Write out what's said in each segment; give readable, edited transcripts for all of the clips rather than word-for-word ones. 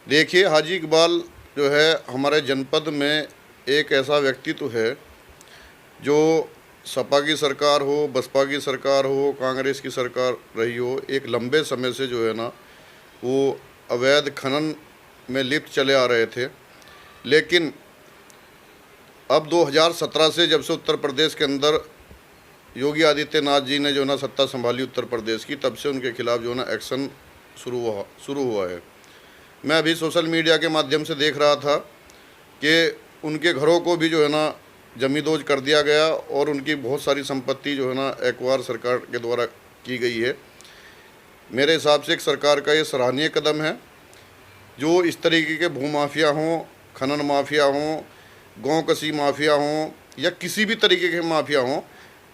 देखिए, हाजी इकबाल जो है हमारे जनपद में एक ऐसा व्यक्तित्व है जो सपा की सरकार हो, बसपा की सरकार हो, कांग्रेस की सरकार रही हो, एक लंबे समय से जो है ना वो अवैध खनन में लिप्त चले आ रहे थे। लेकिन अब 2017 से जब से उत्तर प्रदेश के अंदर योगी आदित्यनाथ जी ने जो ना सत्ता संभाली उत्तर प्रदेश की, तब से उनके खिलाफ जो ना एक्शन शुरू हुआ है। मैं अभी सोशल मीडिया के माध्यम से देख रहा था कि उनके घरों को भी जो है ना जमींदोज कर दिया गया और उनकी बहुत सारी संपत्ति जो है ना एक्वायर सरकार के द्वारा की गई है। मेरे हिसाब से एक सरकार का ये सराहनीय कदम है। जो इस तरीके के भूमाफिया हों, खनन माफिया हों, गाँव कसी माफिया हों या किसी भी तरीके के माफिया हों,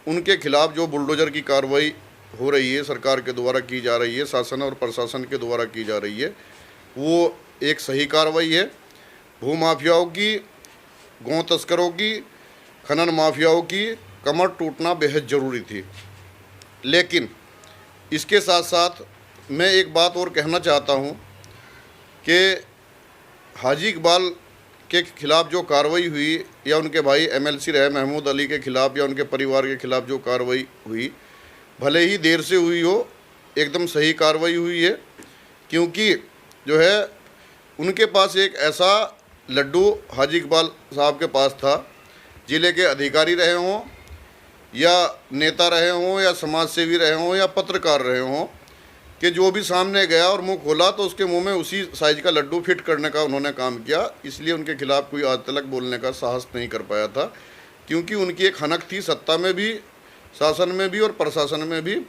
उनके खिलाफ जो बुलडोज़र की कार्रवाई हो रही है, सरकार के द्वारा की जा रही है, शासन और प्रशासन के द्वारा की जा रही है, वो एक सही कार्रवाई है। भूमाफियाओं की, गौ तस्करों की, खनन माफियाओं की कमर टूटना बेहद ज़रूरी थी। लेकिन इसके साथ साथ मैं एक बात और कहना चाहता हूँ कि हाजी इकबाल के खिलाफ़ जो कार्रवाई हुई या उनके भाई एमएलसी रहे महमूद अली के खिलाफ़ या उनके परिवार के खिलाफ़ जो कार्रवाई हुई, भले ही देर से हुई हो, एकदम सही कार्रवाई हुई है। क्योंकि जो है उनके पास एक ऐसा लड्डू हाजी इकबाल साहब के पास था, ज़िले के अधिकारी रहे हों या नेता रहे हों या समाज सेवी रहे हों या पत्रकार रहे हों, कि जो भी सामने गया और मुंह खोला तो उसके मुंह में उसी साइज का लड्डू फिट करने का उन्होंने काम किया। इसलिए उनके खिलाफ़ कोई आज तक बोलने का साहस नहीं कर पाया था, क्योंकि उनकी एक हनक थी सत्ता में भी, शासन में भी और प्रशासन में भी।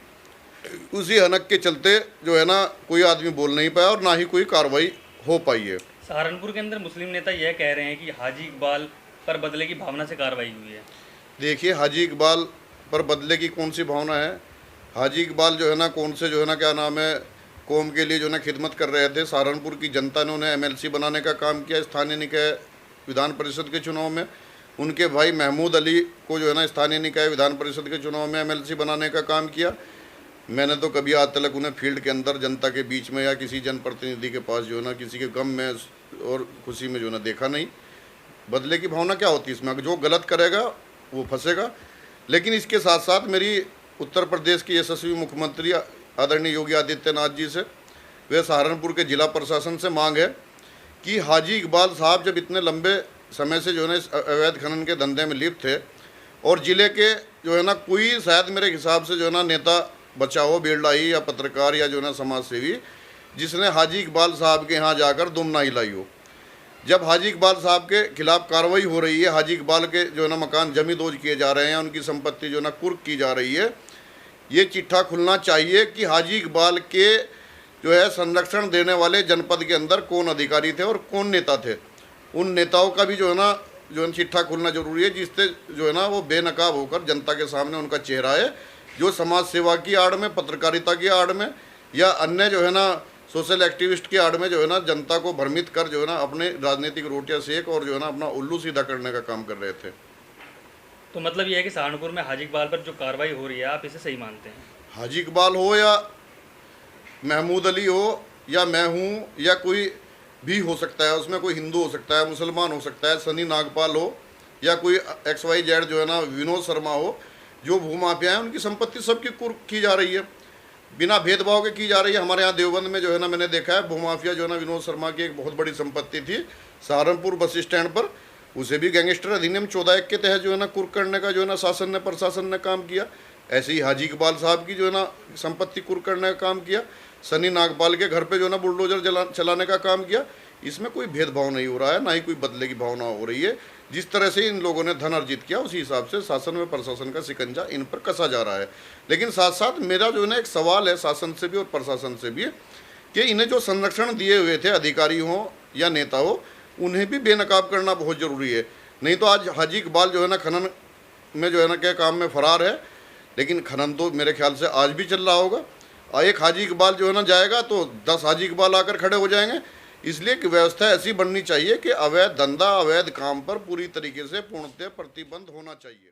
उसी हनक के चलते जो है ना कोई आदमी बोल नहीं पाया और ना ही कोई कार्रवाई हो पाई है। सहारनपुर के अंदर मुस्लिम नेता यह कह रहे हैं कि हाजी इकबाल पर बदले की भावना से कार्रवाई हुई है। देखिए, हाजी इकबाल पर बदले की कौन सी भावना है? हाजी इकबाल जो है ना कौन से जो है ना क्या नाम है कौम के लिए जो है ना खिदमत कर रहे थे। सहारनपुर की जनता ने उन्हें एमएलसी बनाने का काम किया स्थानीय निकाय विधान परिषद के चुनाव में। उनके भाई महमूद अली को जो है ना स्थानीय निकाय विधान परिषद के चुनाव में एमएलसी बनाने का काम किया। मैंने तो कभी आज तक उन्हें फील्ड के अंदर जनता के बीच में या किसी जनप्रतिनिधि के पास जो है ना किसी के गम में और खुशी में जो है ना देखा नहीं। बदले की भावना क्या होती है इसमें? जो गलत करेगा वो फंसेगा। लेकिन इसके साथ साथ मेरी उत्तर प्रदेश के यशस्वी मुख्यमंत्री आदरणीय योगी आदित्यनाथ जी से, वे सहारनपुर के जिला प्रशासन से मांग है कि हाजी इकबाल साहब जब इतने लंबे समय से जो है ना इस अवैध खनन के धंधे में लिप्त थे और ज़िले के जो है ना कोई शायद मेरे हिसाब से जो है ना नेता बचा हो, बेलडाही या पत्रकार या जो है ना समाज सेवी, जिसने हाजी इकबाल साहब के यहाँ जाकर दुम ना हिलाई हो। जब हाजी इकबाल साहब के खिलाफ कार्रवाई हो रही है, हाजी इकबाल के जो है ना मकान जमींदोज किए जा रहे हैं, उनकी संपत्ति जो है ना कुर्क की जा रही है, ये चिट्ठा खुलना चाहिए कि हाजी इकबाल के जो है संरक्षण देने वाले जनपद के अंदर कौन अधिकारी थे और कौन नेता थे। उन नेताओं का भी जो है चिट्ठा खुलना जरूरी है, जिससे जो है ना वो बेनकाब होकर जनता के सामने उनका चेहरा है, जो समाज सेवा की आड़ में, पत्रकारिता की आड़ में या अन्य जो है ना सोशल एक्टिविस्ट की आड़ में जो है ना जनता को भ्रमित कर जो है ना अपने राजनीतिक रोटियां सेक और जो है ना अपना उल्लू सीधा करने का काम कर रहे थे। तो मतलब यह है कि सहारनपुर में हाजी इकबाल पर जो कार्रवाई हो रही है, आप इसे सही मानते हैं? हाजी इकबाल हो या महमूद अली हो या मैं हूँ या कोई भी हो सकता है, उसमें कोई हिंदू हो सकता है, मुसलमान हो सकता है, सनी नागपाल हो या कोई XYZ जो है ना विनोद शर्मा हो, जो भूमाफिया हैं उनकी संपत्ति सबकी कुर्क की जा रही है, बिना भेदभाव के की जा रही है। हमारे यहाँ देवबंद में जो है ना मैंने देखा है भूमाफिया जो है ना विनोद शर्मा की एक बहुत बड़ी संपत्ति थी सहारनपुर बस स्टैंड पर, उसे भी गैंगस्टर अधिनियम 14(1) के तहत जो है ना कुर्क करने का जो है ना शासन ने प्रशासन ने काम किया। ऐसे ही हाजी इकबाल साहब की जो है ना संपत्ति कुर्क करने का काम किया, सनी नागपाल के घर पे जो है ना बुलडोजर चलाने का काम किया। इसमें कोई भेदभाव नहीं हो रहा है, ना ही कोई बदले की भावना हो रही है। जिस तरह से इन लोगों ने धन अर्जित किया उसी हिसाब से शासन व प्रशासन का शिकंजा इन पर कसा जा रहा है। लेकिन साथ साथ मेरा जो है ना एक सवाल है शासन से भी और प्रशासन से भी कि इन्हें जो संरक्षण दिए हुए थे अधिकारी हों या नेता हो, उन्हें भी बेनकाब करना बहुत ज़रूरी है। नहीं तो आज हाजी इकबाल जो है ना खनन में जो है ना क्या काम में फरार है, लेकिन खनन तो मेरे ख्याल से आज भी चल रहा होगा। एक हाजी इकबाल जो है ना जाएगा तो 10 हाजी इकबाल आकर खड़े हो जाएंगे। इसलिए कि व्यवस्था ऐसी बननी चाहिए कि अवैध धंधा, अवैध काम पर पूरी तरीके से पूर्णतः प्रतिबंध होना चाहिए।